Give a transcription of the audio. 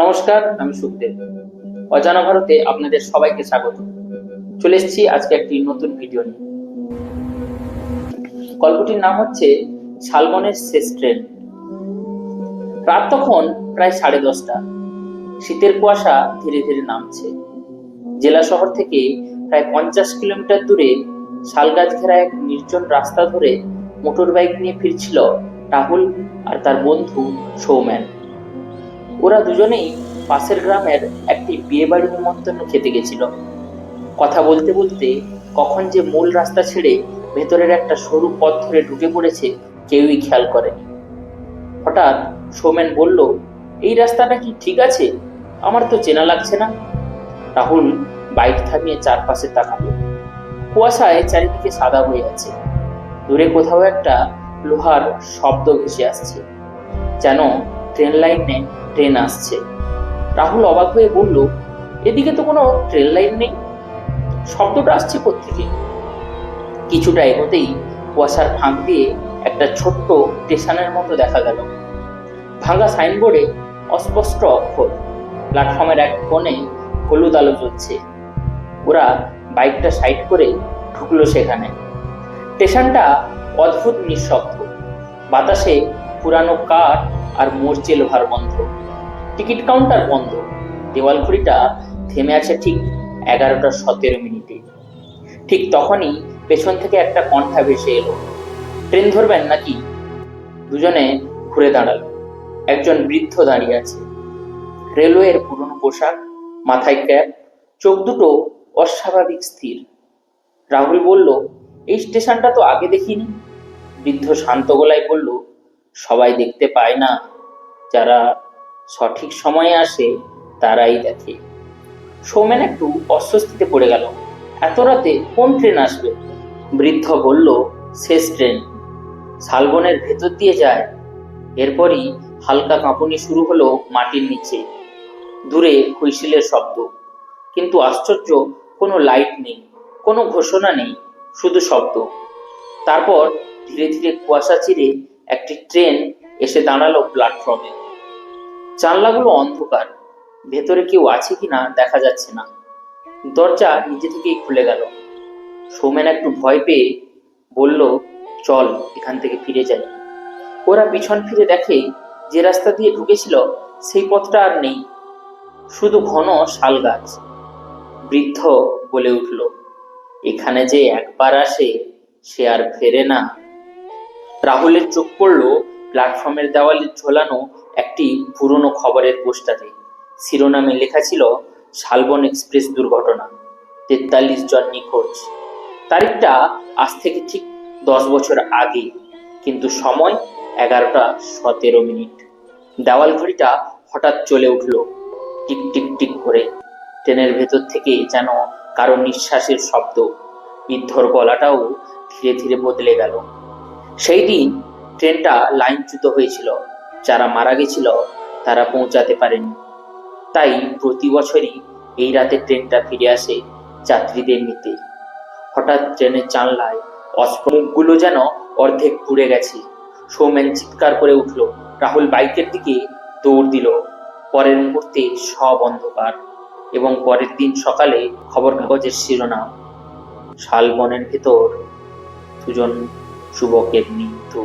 নমস্কার, আমি সুখদেব। অজানা ভারতে আপনাদের সবাইকে স্বাগত। চলে এসেছি আজকে একটি নতুন ভিডিও নিয়ে। গল্পটির নাম হচ্ছে শালবনের শেষ ট্রেন। রাত তখন প্রায় 10:30। শীতের কুয়াশা ধীরে ধীরে নামছে। জেলা শহর থেকে প্রায় 50 কিলোমিটার দূরে শালগাছ ঘেরা এক নির্জন রাস্তা ধরে মোটর বাইক নিয়ে ফিরছিল রাহুল আর তার বন্ধু সৌমেন। ওরা দুজনেই পাশের গ্রামের একটি বিয়ে বাড়ি নিমন্ত্রণ খেতে গেছিল। কথা বলতে বলতে কখন যে মূল রাস্তা ছেড়ে ভেতরের একটা সরু পথ ধরে ঢুকে পড়েছে কেউই খেয়াল করেনি। হঠাৎ সৌমেন বলল, এই রাস্তাটা কি ঠিক আছে? আমার তো চেনা লাগছে না। রাহুল বাইক থামিয়ে চারপাশে তাকালো। কুয়াশায় চারিদিকে সাদা হয়ে আছে। দূরে কোথাও একটা লোহার শব্দ ভেসে আসছে, যেন ট্রেন লাইনে ট্রেন আসছে। রাহুল অবাক হয়ে বলল, এদিকে তো কোনো ট্রেন লাইন নেই, শব্দটা আসছে কোত্থেকে? কিছুটা এগোতেই কুয়াশার ফাঁক দিয়ে একটা ছোট্ট স্টেশনের মতো দেখা গেল। ভাঙা সাইনবোর্ডে অস্পষ্ট অক্ষর, প্ল্যাটফর্মের এক কোণে হলুদ আলো জ্বলছে। ওরা বাইকটা সাইড করে ঢুকলো সেখানে। স্টেশনটা অদ্ভুত নিঃশব্দ। বাতাসে পুরানো কাঠ আর মরচে লোহার গন্ধ। টিকিট কাউন্টার বন্ধ। দেওয়াল ঘড়িটা থেমে আছে ঠিক 11:17। ঠিক তখনই পেছন থেকে একটা কণ্ঠা ভেসে এলো, ট্রেন ধরবেন নাকি? দুজনে ঘুরে দাঁড়ালো। একজন বৃদ্ধ দাঁড়িয়ে আছে, রেলওয়ের পুরনো পোশাক, মাথায় ক্যাপ, চোখ দুটো অস্বাভাবিক স্থির। রাহুল বলল, এই স্টেশনটা তো আগে দেখিনি। বৃদ্ধ শান্ত গলায় বলল, সবাই দেখতে পায় না, যারা সঠিক সময়ে আসে তারাই দেখে। সৌমেন একটু অস্বস্তিতে পড়ে গেল। এত রাতে কোন ট্রেন আসবে? বৃদ্ধ বলল, শেষ ট্রেন, শালবনের ভেতর দিয়ে যায়। এরপরই হালকা কাঁপুনি শুরু হলো মাটির নিচে। দূরে হুইসেলের শব্দ, কিন্তু আশ্চর্য, কোনো লাইট নেই, কোনো ঘোষণা নেই, শুধু শব্দ। তারপর ধীরে ধীরে কুয়াশা চিরে একটি ট্রেন এসে দাঁড়ালো প্ল্যাটফর্মে। জানলাগুলো অন্ধকার, ভেতরে কেউ আছে কিনা দেখা যাচ্ছে না। দরজা নিজে থেকেই খুলে গেল। সৌমেন একটু ভয় পেয়ে বলল, চল এখান থেকে ফিরে যাই। ওরা পিছন ফিরে দেখে যে রাস্তা দিয়ে ঢুকেছিল সেই পথটা আর নেই, শুধু ঘন শাল গাছ। বৃদ্ধ বলে উঠল, এখানে যে একবার আসে সে আর ফেরে না। রাহুলের চোখ পড়ল প্ল্যাটফর্মের দেওয়ালে ঝোলানো একটি পুরনো খবরের পোস্টারে। শিরোনামে লেখা ছিল, শালবন এক্সপ্রেস দুর্ঘটনা, 43 জন নিখোঁজ। তারিখটা আজ থেকে ঠিক 10 বছর আগে, কিন্তু সময় 11:17। দেওয়াল ঘড়িটা হঠাৎ চলে উঠল, টিক টিক টিক করে। ট্রেনের ভেতর থেকে যেন কারো নিঃশ্বাসের শব্দ। বৃদ্ধর গলাটাও ধীরে ধীরে বদলে গেল। সেই দিন ট্রেনটা লাইনচ্যুত হয়েছিল। যারা মারা গেছিল তারা পৌঁছাতে পারেনি। তাই প্রতি বছরই এই রাতে ট্রেনটা ফিরে আসে যাত্রীদের নিতে। হঠাৎ ট্রেনের জানলায় মুখগুলো যেন অর্ধেক পুড়ে গেছে। সৌমেন চিৎকার করে উঠল। রাহুল বাইকের দিকে দৌড় দিল। পরের মুহূর্তে সব অন্ধকার, এবং পরের দিন সকালে খবর কাগজের শিরোনাম, শালবনের ভেতর দুজন যুবকের মৃত্যু।